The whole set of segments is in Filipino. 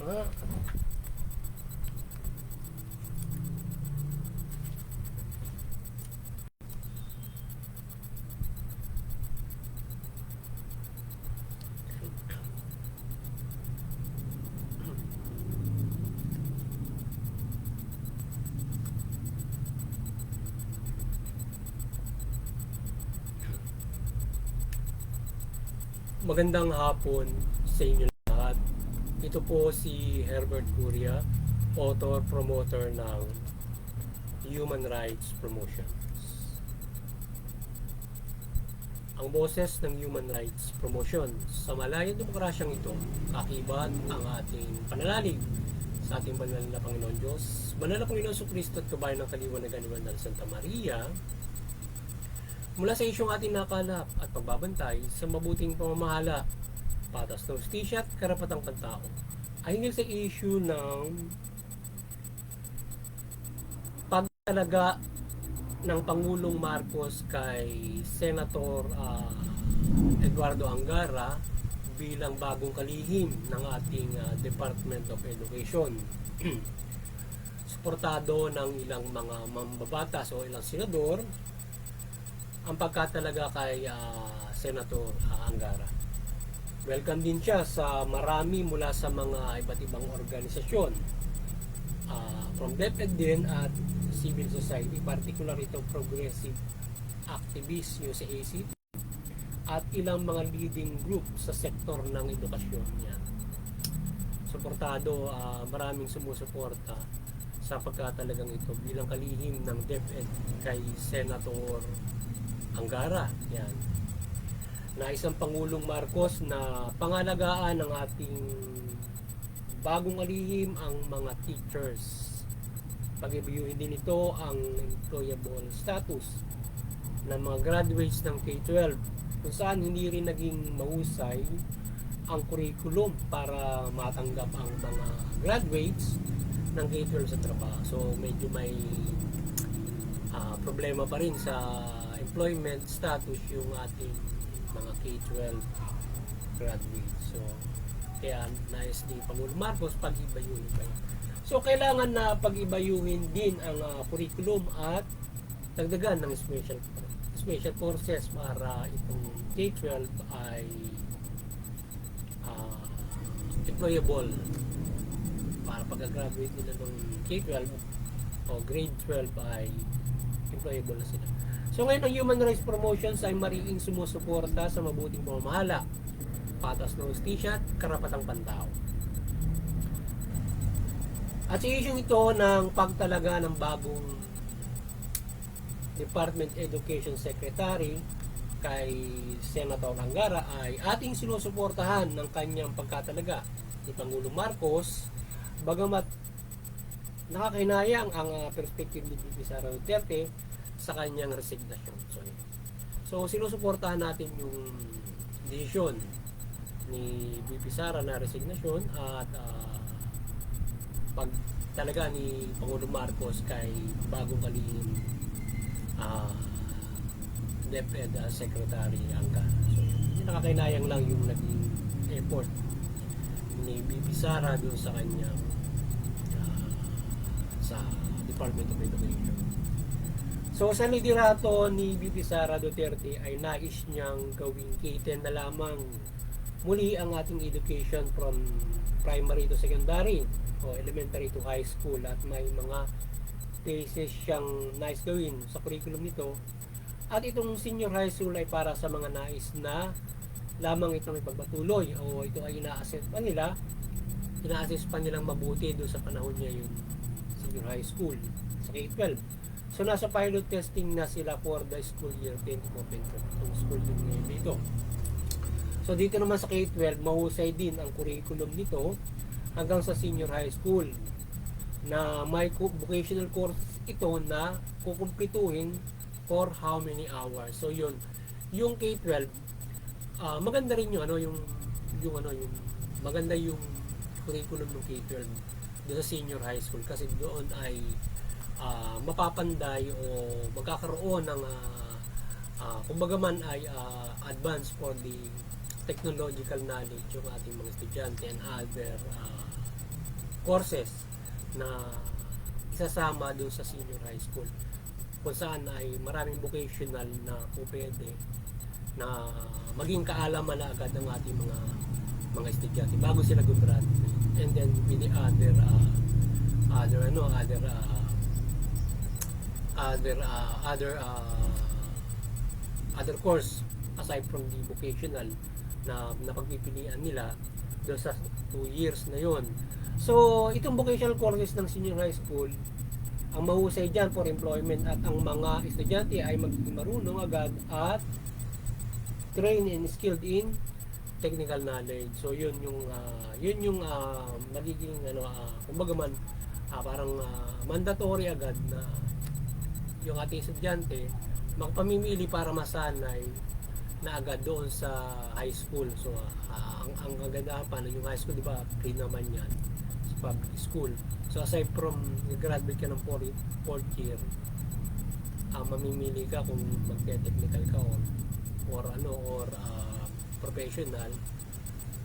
Ah, magandang hapon sa inyo lahat. Ito po si Herbert Curia, author, promoter ng Human Rights Promotions. Ang boses ng Human Rights Promotion sa malayang demokrasyang ito, kakibat ang ating pananalig sa ating banal na Panginoon Diyos, banal na Panginoon Kristo at kabayan ng kaliwanagan ni Banal Santa Maria, mula sa isyong ating nakalap at pagbabantay sa mabuting pamamahala, patas na hustisya at karapatang pantao, ay hinggil sa issue ng pagtalaga ng Pangulong Marcos kay Senator Eduardo Angara bilang bagong kalihim ng ating Department of Education. Suportado ng ilang mga mambabatas o ilang senador ang pagkatalaga kay Senator Angara. Welcome din siya sa marami mula sa mga iba't ibang organisasyon, from DepEd din at civil society, particular itong progressive activists yung sa ACT at ilang mga leading group sa sektor ng edukasyon niya. Suportado, maraming sumusuporta sa pagkatalagang ito bilang kalihim ng DepEd kay Senator Angara. Yan. Na isang Pangulong Marcos na pangalagaan ng ating bagong kalihim ang mga teachers. Pag-ibigin din ito ang employable status ng mga graduates ng K-12 kung saan hindi rin naging mahusay ang curriculum para matanggap ang mga graduates ng K-12 sa trabaho. So medyo may problema pa rin sa employment status yung ating mga K-12 graduates. So kaya nais ni Pangulong Marcos pag-ibayuhin pa yun. So kailangan na pag-ibayuhin din ang curriculum at dagdagan ng special courses para itong K-12 ay employable, para pag-graduate nila ng K-12 o grade 12 ay employable na sila. So ngayon ang Human Rights Promotions ay mariing sumusuporta sa mabuting pamamahala, patas na hustisya at karapatang pantao. At sa issue ito ng pagtalaga ng bagong Department Education Secretary kay Senator Angara ay ating sinusuportahan ng kanyang pagkatalaga ni Pangulong Marcos, bagamat nakakahinayang ang perspective ni BP Sara Duterte sa kanyang resignasyon. So sinusuportahan natin yung desisyon ni BP Sara na resignasyon at pag talaga ni Pangulong Marcos kay bagong kalihim DepEd Secretary Angara. So nakakainayang lang yung naging effort ni BP Sara doon sa kanyang sa Department of Education. So sa liderato ni BP Sara Duterte ay nais niyang gawing K-10 na lamang muli ang ating education from primary to secondary o elementary to high school, at may mga cases siyang nais gawin sa curriculum nito. At itong senior high school ay para sa mga nais na lamang itong ipagpatuloy o ito ay ina-assess pa nilang mabuti doon sa panahon niya yung senior high school sa K-12. So nasa pilot testing na sila for the school year 2014 itong school year ngayon dito. So dito naman sa K-12 mahusay din ang curriculum nito hanggang sa senior high school na may vocational course ito na kukumpletuhin for how many hours. So yun, yung K-12 maganda rin yung maganda yung curriculum ng K-12 doon sa senior high school kasi doon ay mapapanday o magkakaroon ng kumbaga man ay advance for the technological knowledge yung ating mga estudyante and other courses na isasama doon sa senior high school, kung saan ay maraming vocational na po pwede na maging kaalaman na agad ng ating mga estudyante bago sila gumraduate. And then with the other course aside from the vocational na napagpipilian nila doon sa 2 years na yon. So itong vocational courses ng senior high school, ang mahusay dyan for employment at ang mga estudyante ay marunong agad at trained and skilled in technical knowledge. So yun yung magiging kumbaga man parang mandatory agad na yung ating estudyante magpamimili para masanay na agad doon sa high school. So ang kagandahan pa yung high school, di ba, free naman yan sa public school. So aside from graduate ka ng 4th year, mamimili ka kung magte-technical ka or professional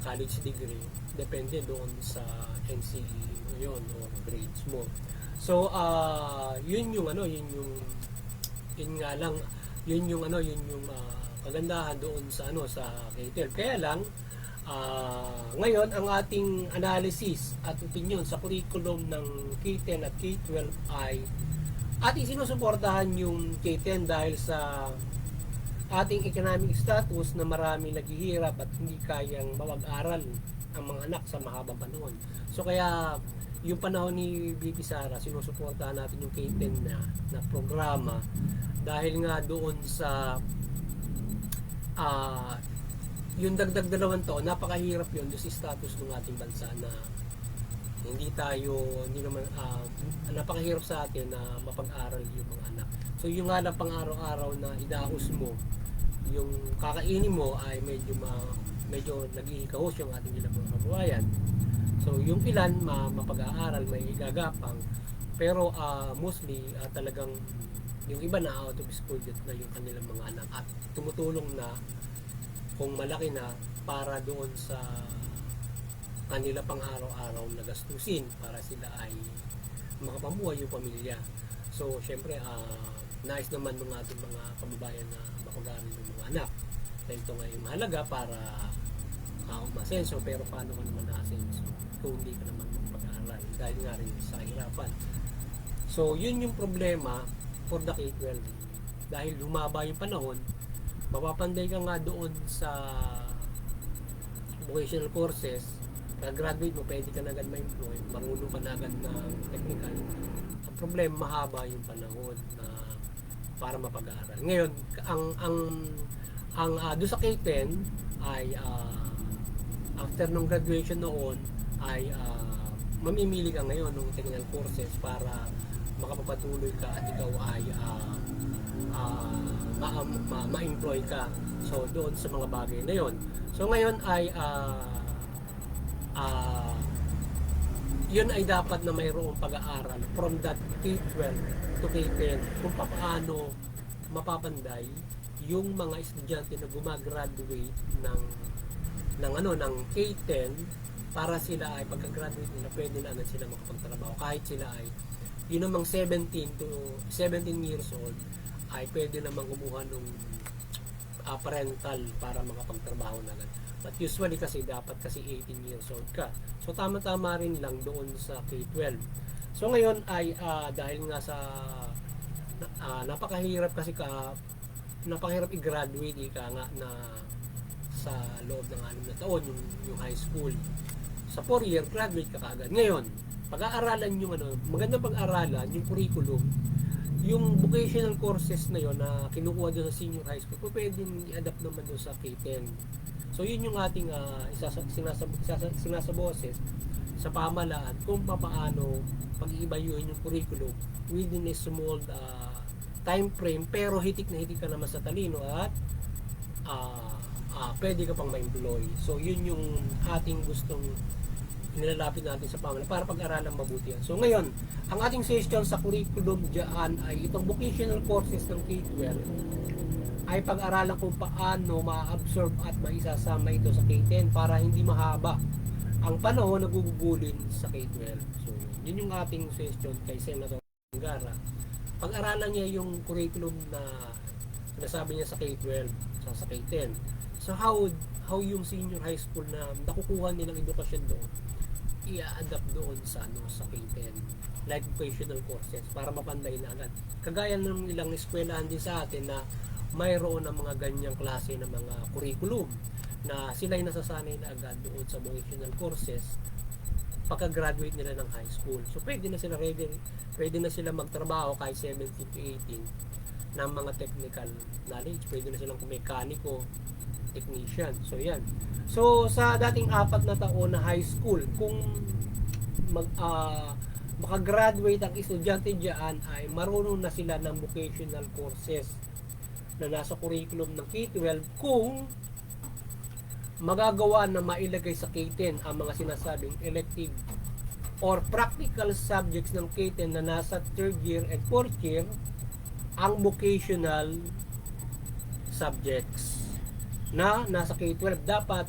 college degree, depende doon sa NCE mo yun or grades mo. So yun yung kagandahan doon sa K-12. Kaya lang ngayon ang ating analysis at opinion sa curriculum ng K-10 at K-12 ay ating sinusuportahan yung K-10 dahil sa ating economic status na marami naghihirap at hindi kayang mapag-aral ang mga anak sa mahabang panahon. So kaya yung panahon ni BP Sara, sinusuportahan natin yung K-10 na programa dahil nga doon sa yung dagdag 2 taon, napakahirap yun doon sa status ng ating bansa na hindi naman napakahirap sa atin na mapag-aral yung mga anak. So yung nga lang pang araw-araw na idahos mo, yung kakainin mo ay medyo nag-iikahos yung ating ilang mga kabuhayan. So yung ilan mapag-aaral, may igagapang, pero mostly talagang yung iba na out of school na yung kanilang mga anak at tumutulong na kung malaki na para doon sa kanila pang araw-araw na gastusin para sila ay makapamuhay yung pamilya. So syempre nais naman ng ating mga kababayan na mapag-aral ng mga anak dahil ito nga yung mahalaga para umasenso, pero paano ka naman naasenso kung hindi ka naman magpag-aral dahil nga rin sa kahirapan. So yun yung problema for the K-12 dahil lumaba yung panahon, mapapanday ka nga doon sa vocational courses, pag-graduate mo, pwede ka na agad ma-employ, marunong ka na agad ng technical. Ang problema, mahaba yung panahon na para mapag-aaral. Ngayon, ang doon sa K-10 ay after nung graduation noon ay mamimili ka ngayon ng technical courses para makapagpatuloy ka at ikaw ay ma-employ ka. So doon sa mga bagay na yon. So ngayon ay yun ay dapat na mayroong pag-aaral from that K-12 to K-10 kung paano mapapanday yung mga estudyante na gumagraduate ng K-10 para sila ay pagka-graduate nila pwede na agad sila makapagtrabaho kahit sila ay yun namang 17 years old ay pwede namang kumuha ng parental para makapagtrabaho na agad. But usually kasi dapat 18 years old ka. So tama-tama rin lang doon sa K-12. So ngayon ay dahil nga sa napakahirap i-graduate nga na sa loob ng 6 na taon yung high school. Sa 4 year graduate ka kaagad. Ngayon, pag-aaralan yung magandang pag-aaralan yung curriculum, yung vocational courses na yon na kinukuha doon sa senior high school, pwedeng i-adapt naman doon sa K-10. So yun yung ating sinasaboses sa pamahalaan kung paano pag-iibayuhin yung curriculum within a small time frame, pero hitik na hitik ka naman sa talino at pwede ka pang ma-employ. So yun yung ating gustong nilalapit natin sa pamahalaan para pag-aralang mabuti yan. So ngayon, ang ating suggestion sa curriculum dyan ay itong vocational courses ng K-12 ay pag-aralan kung paano ma-absorb at maisasama ito sa K-10 para hindi mahaba ang panahon nagugugulin sa K-12. So, yun yung ating suggestion kay Senator Angara. Pag-aralan niya yung curriculum na sinasabi niya sa K-12, sa K-10. So, how yung senior high school na nakukuha nilang edukasyon doon, i-adapt doon sa K-10, like vocational courses, para mapanday na agad. Kagaya ng ilang eskwelahan din sa atin na mayroon ng mga ganyang klase ng mga curriculum na sila'y nasasanay na agad doon sa vocational courses pagka-graduate nila ng high school. So pwede na sila magtrabaho kahit 17 to 18 ng mga technical knowledge. Pwede na silang mekaniko, technician. So yan. So sa dating 4 na taon na high school, kung makagraduate ang estudyante diyan ay marunong na sila ng vocational courses na nasa curriculum ng K-12 kung magagawa na mailagay sa K-10 ang mga sinasabing elective or practical subjects ng K-10 na nasa 3rd year and 4th year, ang vocational subjects na nasa K-12 dapat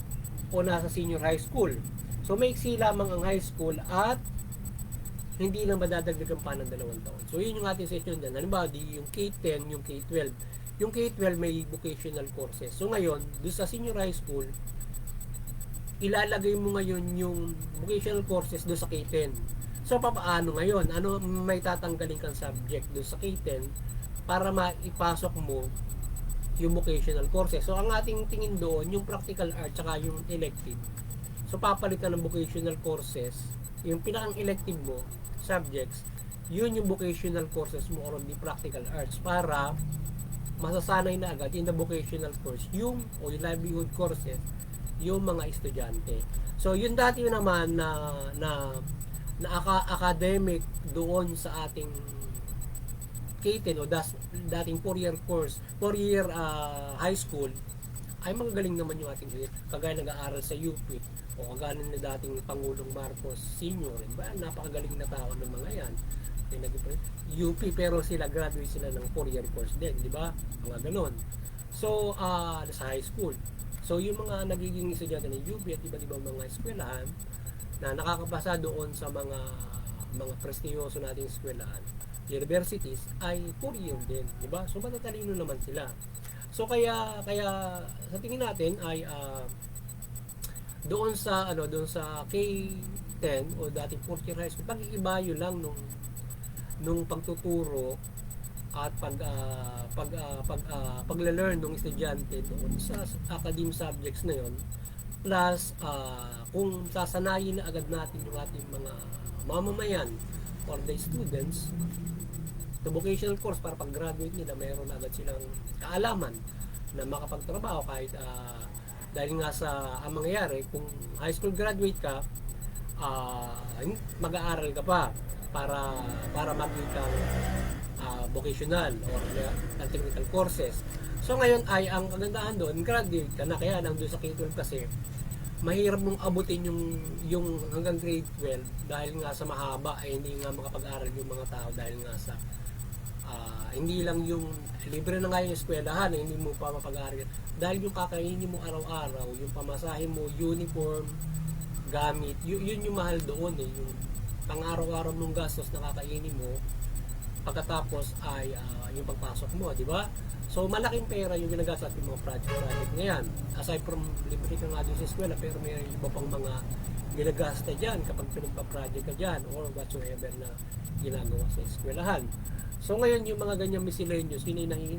o nasa senior high school. So maiksi lamang ang high school at hindi lang madadagdagan pa ng 2 taon. So yun yung ating session dyan. Halimbawa, yung K-10, yung K-12. Yung K-12 may vocational courses. So ngayon, doon sa senior high school, ilalagay mo ngayon yung vocational courses doon sa K-10. So paano ngayon? Ano may tatanggalin kang subject doon sa K-10 para maipasok mo yung vocational courses? So ang ating tingin doon, yung practical art tsaka yung elective. So papalitan ng vocational courses, yung pinakang elective mo, subjects, yun yung vocational courses mo or the practical arts para masasanay na agad in the vocational course yung livelihood courses yung mga estudyante. So yun dati naman na academic doon sa ating K-10 o dating 4-year course, 4-year high school, ay magagaling naman yung ating kagaya nag-aaral sa UP o kagaya na dating Pangulong Marcos Sr. Diba? Napakagaling na tao ng mga yan. UP pero sila graduate sila ng 4-year course din, di ba? Mga ganon. So, sa high school. So, yung mga nagiging estudyante ng UP at iba't ibang mga eskwelahan na nakakapasa doon sa mga prestiyoso nating eskwelahan, universities, ay 4-year din, di ba? So, matatalino naman sila. So, kaya sa tingin natin ay doon sa K-10 o dating 4th year high school, pag-iibayo lang nung pagtuturo at pagle-learn ng estudyante doon sa academic subjects na yon, plus kung sasanayin na agad natin yung ating mga mamamayan or the students the vocational course para pag-graduate nila mayroon na agad silang kaalaman na makapagtrabaho kahit dahil nga sa ang mangyayari kung high school graduate ka, mag-aaral ka pa para mag-ikang vocational or technical courses. So ngayon ay ang kagandahan doon, graduate ka na, kaya lang doon sa K-12 kasi mahirap mong abutin yung hanggang grade 12 dahil nga sa mahaba ay hindi nga makapag-aral yung mga tao dahil nga sa hindi lang yung libre na nga yung eskwelahan, hindi mo pa mapag-aral dahil yung kakainin mo araw-araw, yung pamasahe mo, uniform, gamit, yun yung mahal doon yung pang araw-araw mong gastos na kakainin mo pagkatapos ay yung pagpasok mo, di ba? So malaking pera yung ginagastos ng mga project na yan. Aside from libre ka nga din sa eskwela, pero may iba pang mga ginagasta dyan kapag pinagpa-project ka dyan or whatsoever na ginagawa sa eskwelahan. So ngayon yung mga ganyang miscellaneous,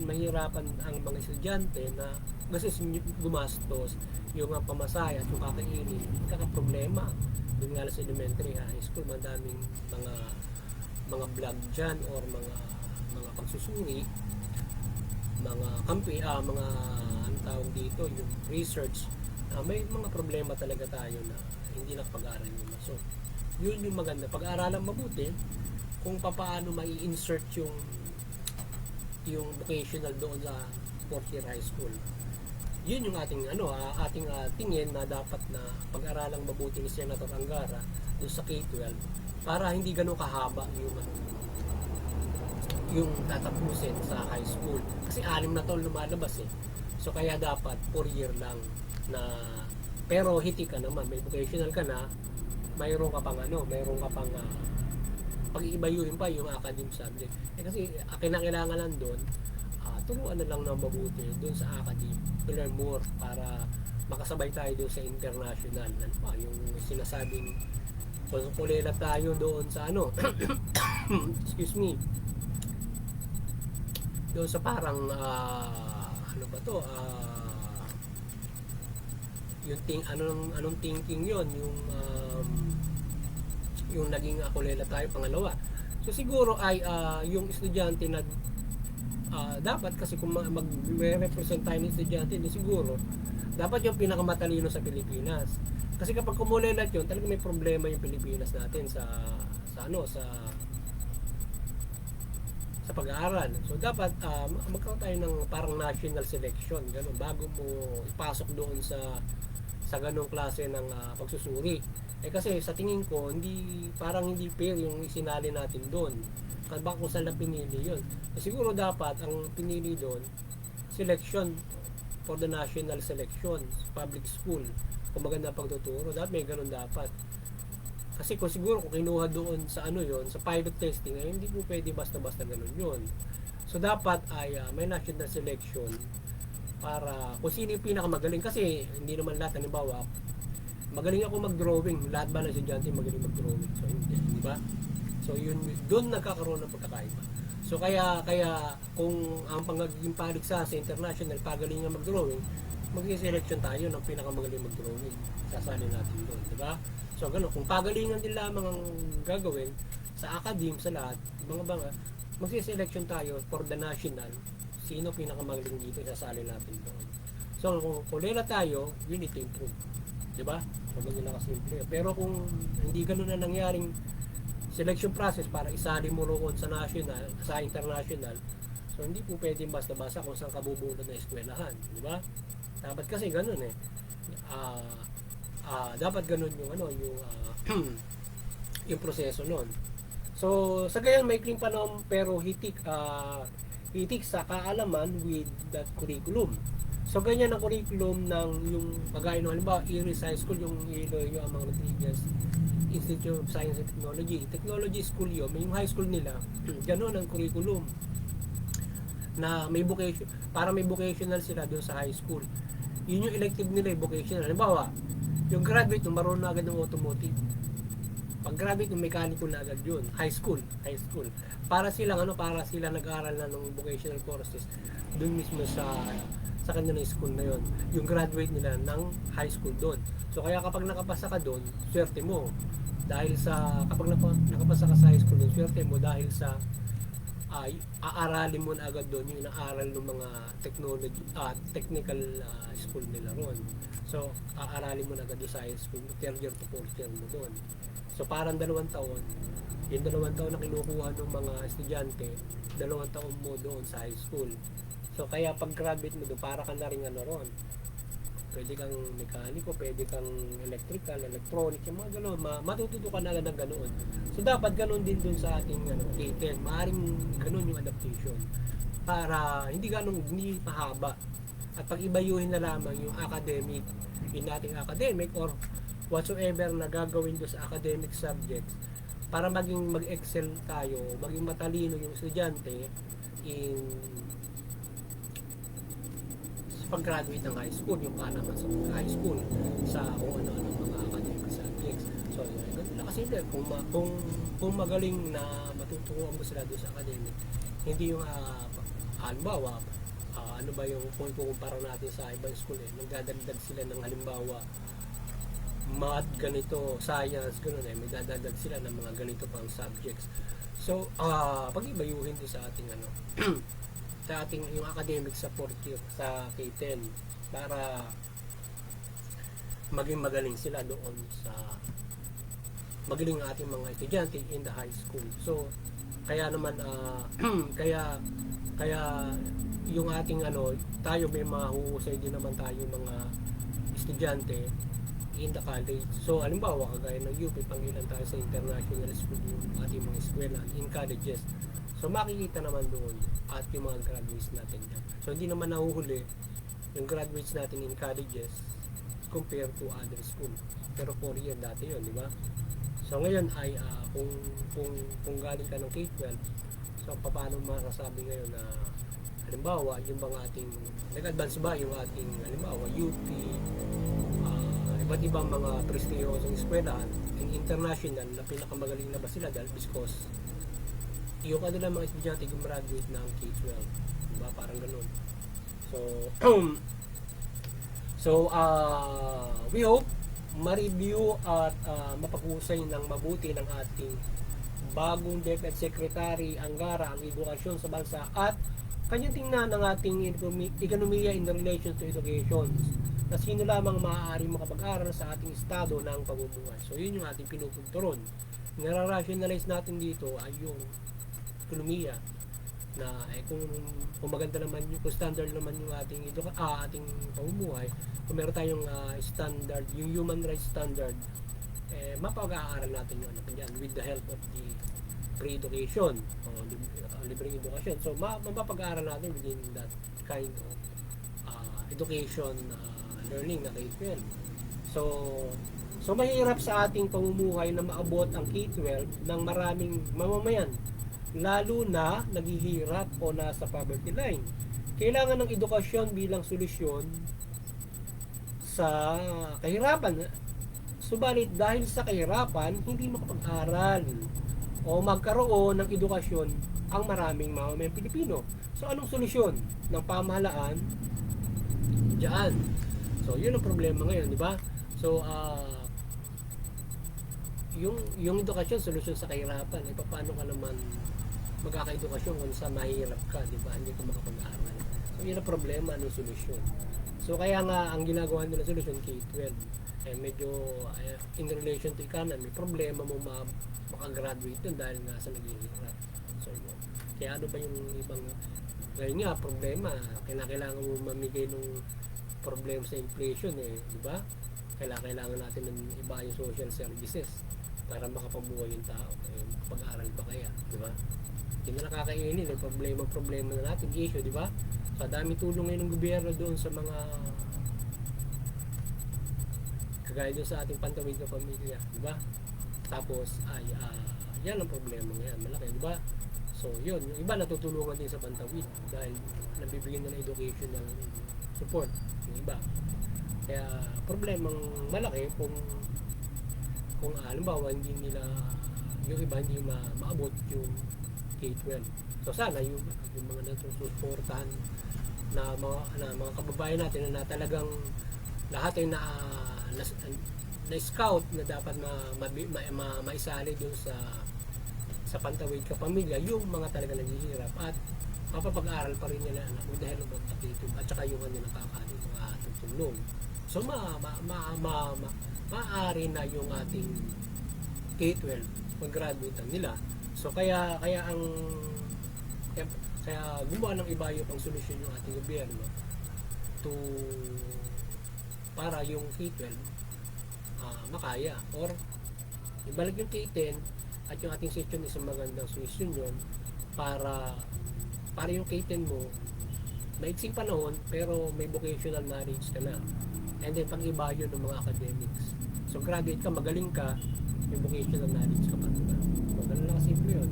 mahirapan ang mga estudyante na gumastos yung pamasahe at yung kakainin, kakaproblema. Yung nga sa elementary, high school, madaming mga vlog dyan or mga pagsusuri, mga kampi, mga ano tawag dito, yung research, may mga problema talaga tayo na hindi nakapag-aral yun. So, yun yung maganda. Pag-aaralan mabuti, kung paano mai-insert yung vocational doon sa 4th year high school. Yun yung ating tingin na dapat na pag-aralang mabuti ni Senator Angara doon sa K-12 para hindi ganun kahaba yung tatapusin sa high school. Kasi 6 na taon lumalabas So kaya dapat 4 year lang na pero hiti ka naman, may vocational ka na, mayroon ka pang pag-iibayuhin pa yung academic subject. Kasi kinakailangan lang doon, turuan na lang ng mabuti doon sa academic, to learn more para makasabay tayo doon sa international. Ano pa, yung sinasabing kulela tayo doon sa excuse me, doon sa parang ano ba to, yung anong thinking yon, yung naging kulela tayo pangalawa. So siguro ay yung estudyante dapat, kasi kung mag-represent tayo ng estudyante, siguro dapat yung pinakamatalino sa Pilipinas. Kasi kapag kumulelat yun, talaga may problema yung Pilipinas natin sa pag-aaral. So dapat magkaroon tayo ng parang national selection, ganun, bago mo ipasok doon sa ganung klase ng pagsusuri. Kasi sa tingin ko, parang hindi fair yung isinali natin doon. Baka kung saan na pinili yun. Siguro dapat ang pinili doon, selection for the national selection, public school. Kung maganda pagtuturo, dapat may ganun dapat. Kasi kung siguro kung kinuha doon sa yon, sa private testing, hindi po pwede basta-basta ganun yun. So dapat ay may national selection para kung sino yung pinakamagaling. Kasi hindi naman lahat, halimbawa, magaling ako mag-drawing, lahat ba ng estudyante magaling mag-drawing? So hindi, di ba? So yun, doon nagkakaroon ng pagkakaiba. So kaya kung ang pangaging paligsa sa international, pagaling nga mag-drawing, mag-selection tayo ng pinakamagaling mag-drawing. Sasali natin doon, di ba? So gano'n, kung pagalingan din lamang ang gagawin sa academe, sa lahat, mga mag-selection tayo for the national, sino pinakamagaling dito, sasali natin doon. So kung kulela tayo, we need to improve, di ba? So ganyan lang kasimple. Pero kung hindi gano'n na nangyaring selection process para isali mo roon sa national, sa international, so hindi po pwedeng basta-basta kung saan kabubunod na eskwelahan, di ba? Dapat kasi gano'n dapat gano'n yung yung proseso noon. So sa gayon, maikling panahon pero hitik sa kaalaman with that curriculum. So ganyan ang curriculum ng yung kagaya ng halimbawa Iris High School, yung Iloilo Amang Rodriguez Institute of Science and Technology School yun, yung high school nila, gano'n ang curriculum na may vocation, para may vocational sila doon sa high school. Yun yung elective nila, yung vocational. Halimbawa, yung graduate ng marunong na agad ng automotive, pag graduate ng mekaniko na agad yun, high school. Para sila nag-aaral na ng vocational courses doon mismo sa kanilang school na yon, yung graduate nila ng high school doon. So kaya kapag nakapasa ka doon, swerte mo. Dahil kapag nakapasa ka sa high school doon, swerte mo dahil sa aaralin mo na agad doon yung inaaral ng mga technical school nila ron. So aaralin mo na agad doon sa high school, third year to fourth year mo doon. So parang 2 taon, yung 2 taon na kinukuha ng mga estudyante, 2 taon mo doon sa high school. So kaya pag graduate mo doon, para ka na rin ron. Pwede kang mekaniko, pwede kang electrical, electronic, yung mga gano'n, matututo ka na lang ng ganoon. So dapat ganoon din dun sa ating K10, maaaring ganoon yung adaptation para hindi mahaba, at pag-ibayuhin na lamang yung academic, yung ating academic or whatsoever na gagawin doon sa academic subjects para mag-excel tayo, maging matalino yung estudyante in pag-graduate ng high school, yung naman sa high school, sa kung ano-ano mga academic subjects. So, ganun lang kasi kung magaling na matuturuan mo sila doon sa academic, hindi yung halimbawa, ano ba yung kung ikukumpara natin sa ibang school, nagdadagdag sila ng halimbawa math, ganito, science, gano'n may dadagdag sila ng mga ganito pang subjects. So, pag-ibayuhin din sa ating sa ating yung academic sa 4th year sa K10 para maging magaling sila doon sa magaling ang ating mga estudyante in the high school. So kaya naman kaya yung ating tayo may mga huhusay din naman tayo mga estudyante in the college. So halimbawa kagaya ng UP, pangilan tayo sa international school yung ating mga eskwela in colleges. So makikita naman doon at yung mga graduates natin dyan. So hindi naman nahuhuli yung graduates natin in colleges compared to other school. Pero 4 year dati yun, di ba? So ngayon ay kung galing ka ng K-12, so paano masasabi ngayon na halimbawa yung bang ating nag-advance ba yung ating halimbawa UP, iba't ibang mga prestiyosong eskwelahan and international na pinakamagaling na ba sila dahil because yung kanila mga estudyante gumraduate ng K-12, diba? Parang ganun. So we hope ma-review at mapag-usay ng mabuti ng ating bagong DepEd Secretary Angara ang edukasyon sa bansa at kanyang tingnan ng ating ekonomiya in relation to education na sino lamang maaari makapag-aral sa ating estado ng pamumuhay. So yun yung ating pinupunto ron. Nara-rationalize natin dito ay yung ekonomiya na kung maganda naman yung kung standard naman yung ating ating pamumuhay, kung meron tayong standard, yung human rights standard, mapag-aaral natin yun with the help of the free education o libreng edukasyon. So mapapag-aaral natin within that kind of education learning na K-12. So mahirap sa ating pamumuhay na maabot ang K-12 ng maraming mamamayan, lalo na naghihirap o nasa poverty line. Kailangan ng edukasyon bilang solusyon sa kahirapan. Subalit dahil sa kahirapan, hindi makapag-aral o magkaroon ng edukasyon ang maraming mamamayang Pilipino. So anong solusyon ng pamahalaan diyan? So yun ang problema ngayon, di ba? So yung edukasyon solusyon sa kahirapan, paano ka naman magkaka-edukasyon kung sa mahirap ka, di ba? Hindi ka makapag-aral. So yun ang problema, anong solusyon? So kaya nga ang ginagawa nila solusyon K-12 medyo in relation to economy, problema mo makagraduate dun dahil nga sa naghihirap. So yun. Kaya ano ba yung ibang ngayon nga problema, kailangan mo mamigay ng problema sa inflation di ba? Kailangan natin ng iba yung social services para makapabuhay yung tao. Pag-aral ba kaya, di ba? Hindi na nakakainin problema na natin issue, di ba? So dami tulong ngayon ng gobyerno doon sa mga kagaya doon sa ating pantawid na pamilya, di ba? Tapos ay yan ang problema ngayon, malaki, di ba? So yun, yung iba natutulungan din sa pantawid dahil nabibigyan na ng educational support yung iba. Kaya problemang malaki kung halimbawa hindi nila yung iba hindi maabot yung K-12. So sana yung mga natusuportahan na mga kababayan natin na talagang lahat ay na scout na dapat maisali doon sa pantawid ka pamilya, yung mga talaga naghihirap at mapapag-aral pa rin nila anak dahil about attitude at saka yung kanya nakakain mga tutulong. So maaari na yung ating K-12 mag-graduate nila. So kaya gumawa ng iba yung pang solusyon yung ating gobyerno para yung K-12 makaya or ibalik yung K-10 at yung ating section isang magandang solusyon yun para yung K-10 mo maiksing panahon pero may vocational knowledge ka na and then pang iba yun ng mga academics. So graduate ka, magaling ka, may vocational knowledge ka pa, diba? So ganun lang simple yun.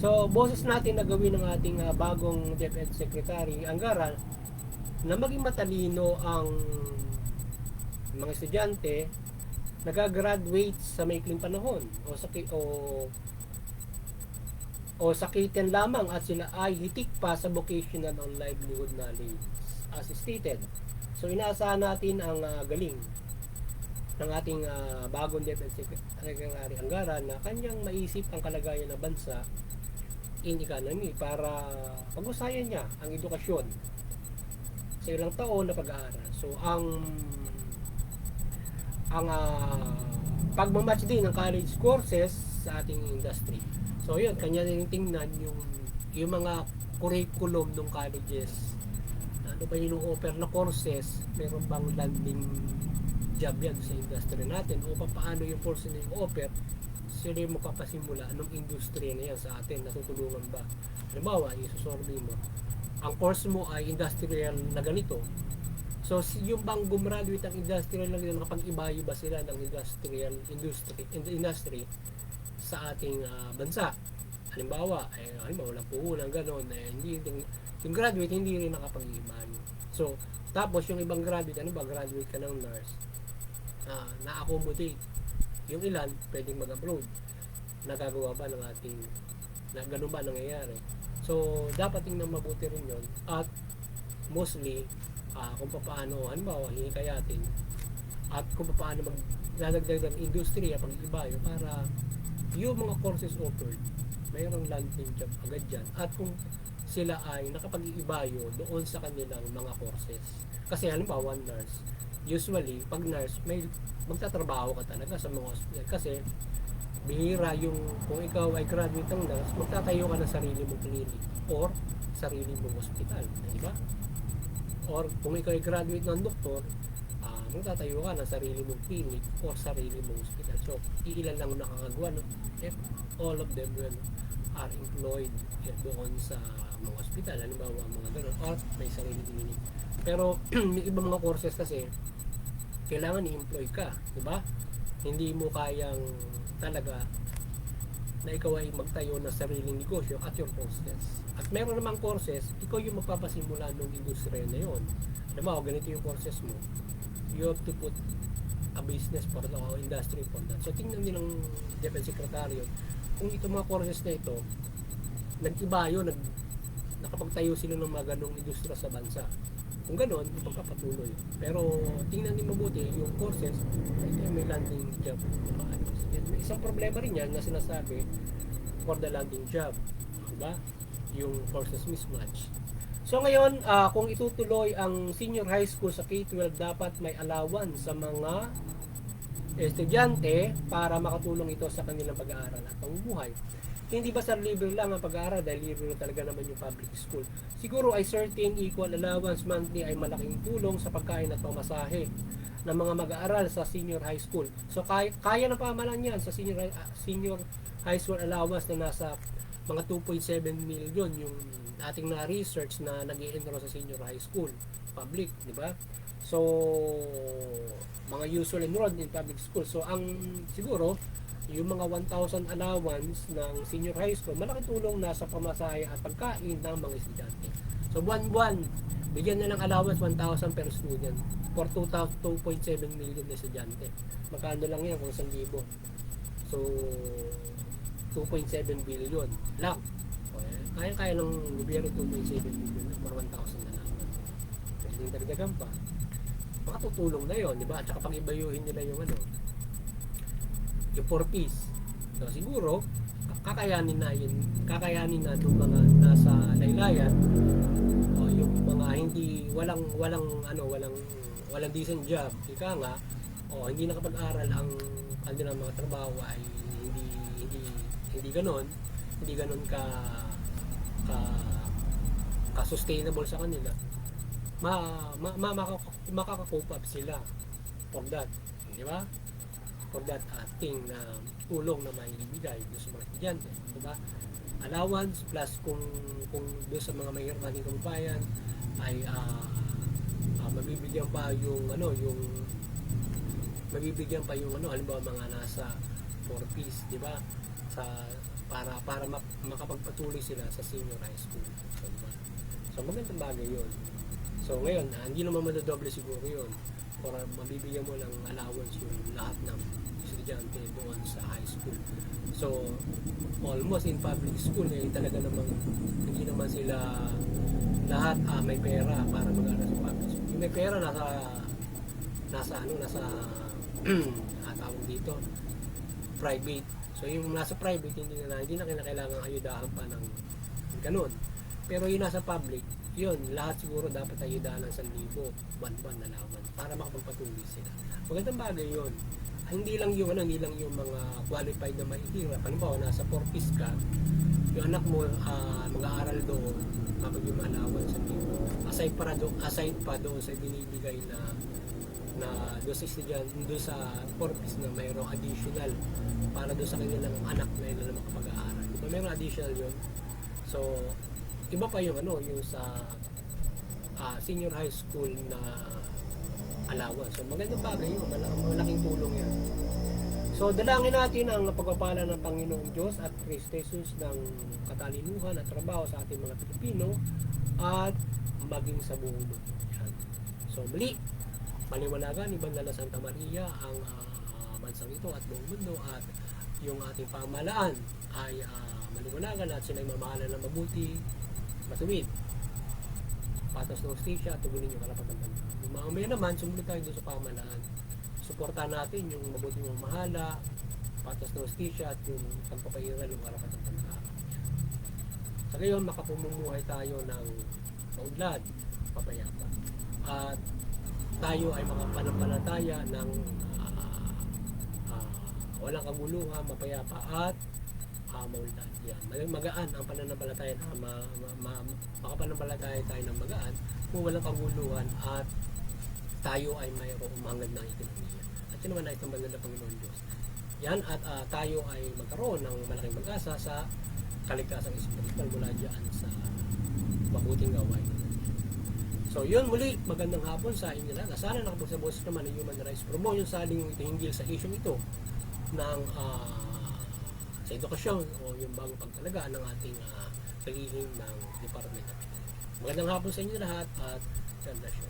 So boses natin na gawin ng ating bagong DepEd Secretary Angara na maging matalino ang mga estudyante nagagraduate sa maikling panahon o sa K-10 lamang at sila ay hitik pa sa vocational or livelihood knowledge as stated. So inaasahan natin ang galing ng ating bagong DepEd Secretary Angara na kanyang maisip ang kalagayan ng bansa in economy para pag-usayan niya ang edukasyon sa ilang taon na pag-aaral. So ang pagmamatch din ng college courses sa ating industry. So yun, kanya din tingnan yung mga curriculum ng colleges. Ano ba yung offer na courses, meron bang landing job yan sa industry natin o paano yung course na yung offer, sila yung magpapasimula anong industry na yan sa atin, natutulungan ba? Halimbawa, isusorby mo ang course mo ay industrial na ganito, So yung bang gumraduate ng industrial lang nila, nakapag-ibayo ba sila ng industrial industry sa ating bansa? Halimbawa, walang puhunan, gano'n, hindi, yung graduate hindi rin nakapag-ibayo. So, tapos yung ibang graduate, graduate ka ng nurse, na-accommodate. Yung ilan, pwedeng mag-abroad. Nagagawa ba ng ating, ganun ba nangyayari? So, dapat tingnan mabuti rin yun. At mostly, kung paano, halimbawa, hihikayatin at kung paano magdadagdag ng industriya pag-ibayo para yung mga courses offered, mayroong landing job agad dyan. At kung sila ay nakapag-iibayo doon sa kanilang mga courses. Kasi halimbawa, nurse, usually, pag nurse, may magtatrabaho ka talaga sa mga hospital. Kasi, bihira yung, kung ikaw ay graduate ng nurse, magtatayo ka ng sarili mong clinic or sarili mong hospital. Diba? Or kung ikaw ay graduate ng doktor, magtatayo ka ng sarili mong clinic or sarili mong hospital. So, iilan lang nakakagawa, no? If all of them are employed doon sa mga hospital, halimbawa mga gano'n, or may sarili clinic. Pero, may ibang mga courses kasi, kailangan i-employ ka, di ba? Hindi mo kayang talaga na ikaw ay magtayo ng sariling negosyo at your courses. At meron namang courses, ikaw yung magpapasimula ng industriya na yon. Halimbawa, ganito yung courses mo. You have to put a business for the industry for that. So, tingnan nilang Defense Secretary kung itong mga courses na ito, nag-ibayo, nakapagtayo sila ng mga ganong industriya sa bansa. Kung gano'n, ipagpapatuloy. Pero tingnan din mabuti yung courses, ito may landing job. May isang problema rin yan na sinasabi for the landing job. Diba? Yung courses mismatch. So ngayon, kung itutuloy ang senior high school sa K-12, dapat may allowance sa mga estudyante para makatulong ito sa kanilang pag-aaral at pamumuhay. Hindi ba sa libre lang ang pag-aaral dahil libre talaga naman yung public school. Siguro ay certain equal allowance monthly ay malaking tulong sa pagkain at pamasahe ng mga mag-aaral sa senior high school. So kaya ng pamahalaan yan sa senior high school allowance na nasa mga 2.7 million yung ating na-research na nag-i-enroll sa senior high school public, di ba? So mga usual enrolled in public school. So ang siguro yung mga 1,000 allowance ng senior high school, malaking tulong na sa pamasahe at pagkain ng mga estudyante. So buwan-buwan, bigyan na ng allowance 1,000 per student for 2.7 million na estudyante. Magkano lang yan kung 1,000? So 2.7 billion lang. Kaya-kaya ng gobyerno 2.7 billion for 1,000 allowance. Pwede dagdagan pa. Makatutulong na yun, di ba? At saka pag-ibayuhin nila yung yung 4 piece. So siguro kakayanin na ng mga nasa laylayan o yung mga hindi walang decent job, ika nga, o hindi nakapag-aral ang kanilang mga trabaho ay hindi ganon ka sustainable sa kanila. Makaka-cope up sila for that, di ba? For that ating tulong na maibigay sa mga estudyante, diba? Allowance plus kung doon sa mga mahirap nating kababayan ay mabibigyan pa yung halimbawa mga nasa 4 piece, diba? Para makapagpatuloy sila sa senior high school, diba? So magandang bagay yun. So ngayon, hindi naman madodoble siguro yun, para mabibigyan mo lang allowance yung lahat ng estudyante doon sa high school. So almost in public school talaga namang hindi naman sila lahat may pera para mag-aral sa public school. Yung may pera nasa tawag dito, private. So yung nasa private hindi na kailangan ayudahan pa ng ganun. Pero yung nasa public, yun, lahat siguro dapat ayudahan ng 1,000 buwan-buwan na lawan para makapagpatuloy sila. Magandang bagay yun. Hindi lang yung mga qualified na mahihirap. Halimbawa, nasa 4 piece ka, yung anak mo mag-aaral doon, mabagyan mo allowance sa libo. Aside pa doon sa binibigay na doon sa estudyante, doon sa 4 piece na mayroong additional para doon sa kanilang anak na yun na makapag-aaral. Diba, mayroong additional yun. So, iba pa yung yung sa senior high school na allowance. So magandang bagay yun, malaking tulong yan. So dalangin natin ang pagpapala ng Panginoong Diyos at Kristo Jesus ng katalinuhan at trabaho sa ating mga Pilipino at maging sa buong mundo. Yan. So muli, maliwanagan ni Bandala Santa Maria ang bansang ito at buong mundo, at yung ating pamahalaan ay maliwanagan at sila'y mamahalan ng mabuti, matuwid, patas ng hustisya at tugunin yung karapatan ng bansa. Yung mga may naman, sumunod tayo doon sa pamahalaan. Suportahan natin yung mabuting mamahala, patas ng hustisya at yung pagpapairal ng karapatan ng bansa. Sa gayon, makapumumuhay tayo ng maunlad, papayapa. At tayo ay makapanampalataya ng walang kaguluhan, mapayapa at maunlad. Yan. Magaan ang pananampalataya na makapanampalataya tayo ng magaan kung walang kaguluhan at tayo ay mayroong umangad ng ekonomiya. At yun naman ay itong banal na Panginoon Diyos. Yan, at tayo ay magkaroon ng malaking pag-asa sa kaligtasang espiritual mula dyan sa mabuting gawain. So yun, muli, magandang hapon sa inyo lahat. Sana nakapagsabos naman ng Human Rights Promo yung saling hinggil sa issue ito ng sa edukasyon o yung bagong pagtalaga ng ating pagiging ng Department of Education. Magandang hapon sa inyo lahat at God bless you.